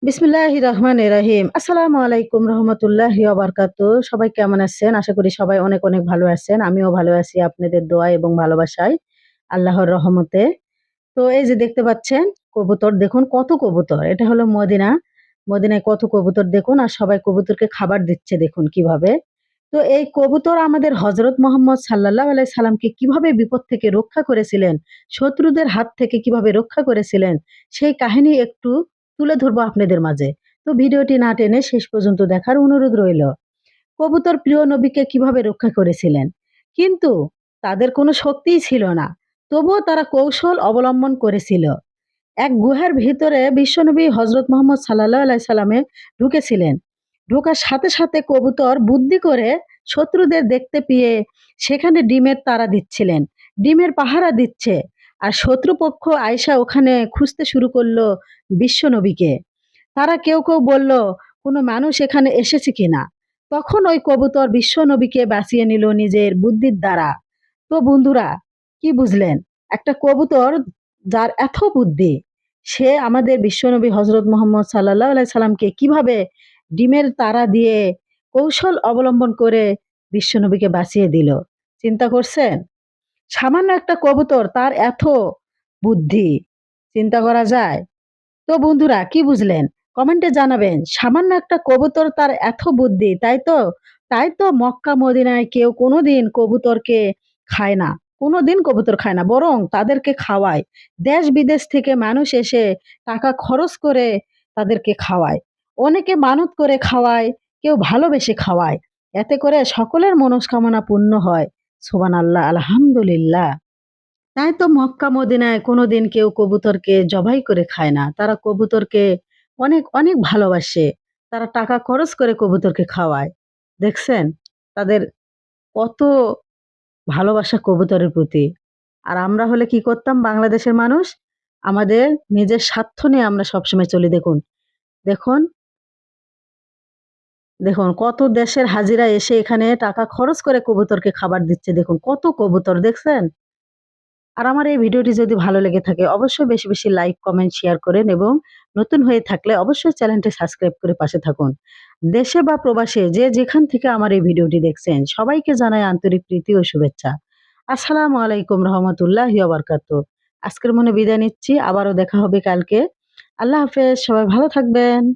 বিসমিল্লাহির রহমানির রহিম। আসসালামু আলাইকুম রহমতুল্লাহি ওয়া বারাকাতুহু। সবাই কেমন আছেন? আশা করি সবাই অনেক, অনেক ভালো আছেন। আমিও ভালো আছি আপনাদের দোয়া এবং ভালোবাসায়, আল্লাহর রহমতে। তো এই যে দেখতে পাচ্ছেন কবুতর দেখুন কত কবুতর। এটা হলো মদিনা। মদিনায় কত কবুতর দেখুন আর সবাই কবুতরকে খাবার দিচ্ছে দেখুন কিভাবে। তো এই কবুতর আমাদের হযরত মুহাম্মদ সাল্লাল্লাহু আলাইহি সাল্লামকে কিভাবে বিপদ থেকে রক্ষা করেছিলেন, শত্রুদের হাত থেকে কিভাবে রক্ষা করেছিলেন, সেই কাহিনী একটু তুলে ধরবো আপনাদের মাঝে। তো ভিডিওটি না টেনে শেষ পর্যন্ত দেখার অনুরোধ রইল। কবুতর প্রিয় নবীকে কিভাবে রক্ষা করেছিলেন। কিন্তু তাদের কোনো শক্তিই ছিল না। তবুও তারা কৌশল অবলম্বন করেছিল। এক গুহার ভিতরে বিশ্বনবী হযরত মুহাম্মদ সাল্লাল্লাহু আলাইহি সাল্লামে ঢুকেছিলেন। ঢোকার সাথে, সাথে কবুতর বুদ্ধি করে শত্রুদের দেখতে পেয়ে সেখানে ডিমের তাড়া দিচ্ছিলেন। ডিমের পাহারা দিচ্ছে। আর শত্রুপক্ষ আইসা ওখানে খুঁজতে শুরু করলো বিশ্বনবীকে। তারা কেউ, কেউ বলল, "কোনো মানুষ এখানে এসেছে কিনা?" তখন ওই কবুতর বিশ্বনবীকে বাঁচিয়ে নিল নিজের বুদ্ধির দ্বারা। তো বন্ধুরা, কি বুঝলেন? একটা কবুতর যার এত বুদ্ধি, সে আমাদের বিশ্বনবী হযরত মুহাম্মদ সাল্লাল্লাহু আলাইহি সাল্লামকে কিভাবে ডিমের তাড়া দিয়ে কৌশল অবলম্বন করে বিশ্বনবীকে বাঁচিয়ে দিল। চিন্তা করছেন? সামান্য একটা কবুতর তার এত বুদ্ধি, চিন্তা করা যায়? তো বন্ধুরা কি বুঝলেন? কমেন্টে জানাবেন। সামান্য একটা কবুতর তার এত বুদ্ধি, তাই তো? তাই তো মক্কা মদিনায় কেউ কোনোদিন কবুতরকে খায় না। কোনোদিন কবুতর খায় না। বরং তাদেরকে খাওয়ায়। দেশ বিদেশ থেকে মানুষ এসে টাকা খরচ করে তাদেরকে খাওয়ায়। অনেকে মানত করে খাওয়ায়, কেউ ভালোবেসে খাওয়ায়। এতে করে সকলের মনস্কামনা পূর্ণ হয়। সুবহানাল্লাহ, আলহামদুলিল্লাহ। তাই তো মক্কা মদিনায় কোনোদিন কেউ কবুতরকে জবাই করে খায় না। তারা কবুতরকে অনেক, অনেক ভালোবাসে। তারা টাকা খরচ করে কবুতরকে খাওয়ায়। দেখছেন? তাদের কত ভালোবাসা কবুতরের প্রতি। আর আমরা হলে কি করতাম বাংলাদেশের মানুষ? আমাদের নিজের স্বার্থ নিয়ে আমরা সবসময় চলি দেখুন। দেখুন, দেখুন কত দেশের হাজিরা এসে এখানে টাকা খরচ করে কবুতরকে খাবার দিচ্ছে দেখুন। কত কবুতর দেখছেন? আর আমার এই ভিডিওটি যদি ভালো লেগে থাকে অবশ্যই বেশি, বেশি লাইক, কমেন্ট, শেয়ার করেন এবং নতুন হয়ে থাকলে অবশ্যই চ্যানেলটি সাবস্ক্রাইব করে পাশে থাকুন। দেশে বা প্রবাসে যে যেখান থেকে আমার এই ভিডিওটি দেখছেন সবাইকে জানাই আন্তরিক প্রীতি ও শুভেচ্ছা। আসসালামু আলাইকুম রহমতুল্লাহি ওয়া বারাকাতুহু। আজকের মনে বিদায় নিচ্ছি। আবারও দেখা হবে কালকে। আল্লাহ হাফেজ। সবাই ভালো থাকবেন।